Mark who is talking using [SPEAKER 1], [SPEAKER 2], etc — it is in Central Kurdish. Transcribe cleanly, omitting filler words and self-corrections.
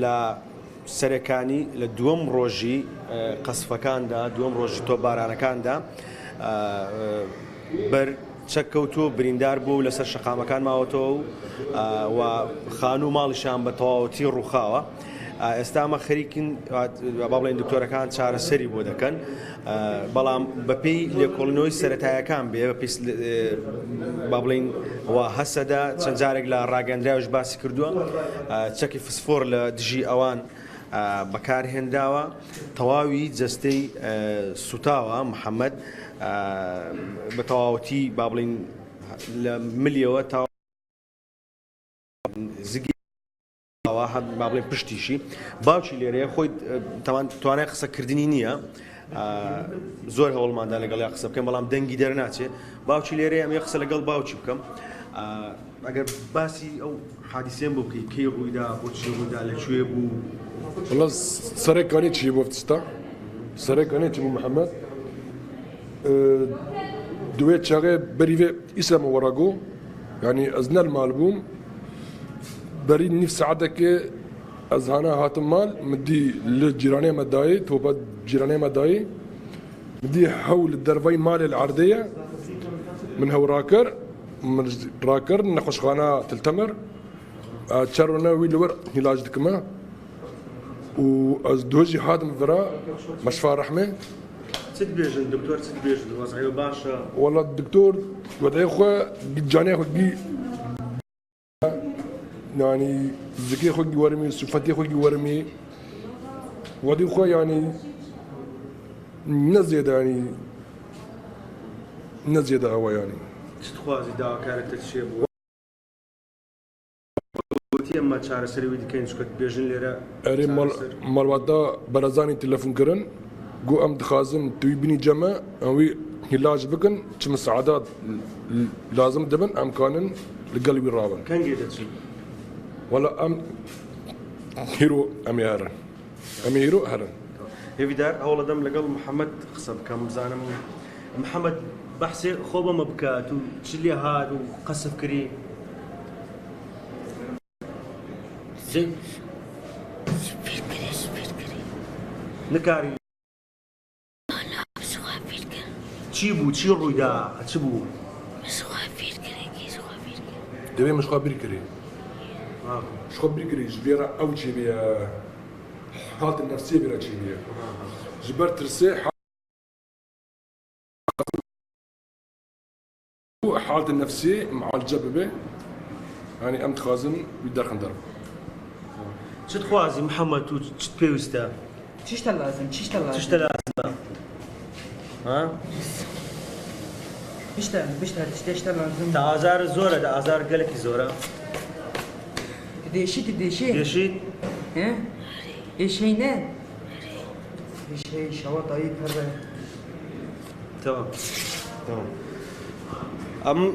[SPEAKER 1] لە سەرەکانی لە دووەم ڕۆژی قەسفەکاندا دووەم ڕۆژی تۆپبارانەکاندا بەر چەککەوتووە بریندار بوو لەسەر شەقامەکان ماوەتەوە و خان و ماڵیشان بە تەواوەتی ڕووخاوە. ئێستا ئەمە خەریکن با بڵێن دکتۆرەکان چارەسەری بۆ دەکەن، بەڵام بەپێی لێکۆڵینەوەی سەرەتایەکان بێ بەپێی با بڵین هەسەدا چەند جارێک لە ڕاگەندراویش باسی کردووە چەکی فسفۆر لە دژی ئەوان بەکارهێنداوە، تەواوی جەستەی سوتاوە محەممەد بە تەواوەتی با بڵین لە ملیەوە تا زگی با بڵێن پشتیشی باوکی لێرەیە خۆی توانای قسەکردنی نییە، زۆر هەوڵماندا لەگەڵ یا قسە بکەم بەڵام دەنگی دەرناچێ. باوکی لێرەیە ئەمێ قسە لەگەڵ باوکی بکەم. ئەگەر باسی ئەو حادیسێن بۆ بکەی کەی ڕوویدا بۆچی ڕوویدا لەکوێ بوو؟
[SPEAKER 2] والله سەرێکانی چی بۆ فتستا سەرێکانی چی بوو محەممەد دوێ چاغێ بەریێ ئیسلامە وەڕاگۆ یعنی ئەز نەرمال بووم بري نيف ساعتك أزهانا هاتم مال مدي للجيرانية مداي توبات جيرانية مداي مدي حول الدرفي مال العردية من هو راكر من راكر نخش خانة تلتمر تشرنا ويلور هلاج دكما وأزدوجي هادم فرا مشفى رحمة
[SPEAKER 1] تدبيجن دكتور تدبيجن وضعيه باشا
[SPEAKER 2] والله الدكتور وضعيه خو جاني خو يعني زكي خوي ورمي صفتي خوي ورمي ودي خوي يعني نزيد يعني نزيد هوا يعني
[SPEAKER 1] تخوازي دا كانت تشيب وتي اما تشار سري ودي كاين شكت بيجن ليرا
[SPEAKER 2] اري مال ودا برزاني تليفون كرن جو ام دخازن تبيني جمع اوي علاج بكن كم سعادات لازم دبن امكانن لقلبي الرابن
[SPEAKER 1] كان قيدتشي
[SPEAKER 2] والله هيرو أمير هيرو هرن
[SPEAKER 1] هيفيدار أول دم لقل محمد خصب كم زانم محمد بحسي خوبه مبكات وتشلي هاد وقصف كري زين
[SPEAKER 3] سبير كري
[SPEAKER 1] نكاري
[SPEAKER 3] لا سوافير كري
[SPEAKER 1] تشيبو تشيرو دا تشيبو
[SPEAKER 3] سوافير كري
[SPEAKER 2] دبي مش خابير كري شو خبري كري جبيرة أو جبيرة حالة النفسية بيرا جبيرة جبرت ترسي حالة النفسية مع الجببة يعني أمت خازن بيدار خندر
[SPEAKER 1] شو تخوازي محمد وتبيوستا
[SPEAKER 4] تشتا لازم
[SPEAKER 1] ها
[SPEAKER 4] بشتا لازم
[SPEAKER 1] تا آزار زورة دا آزار قلقي زورة
[SPEAKER 4] تديشي
[SPEAKER 1] ديشيت
[SPEAKER 4] ها ايش هينا ايش هي شوا طيب هذا
[SPEAKER 1] تمام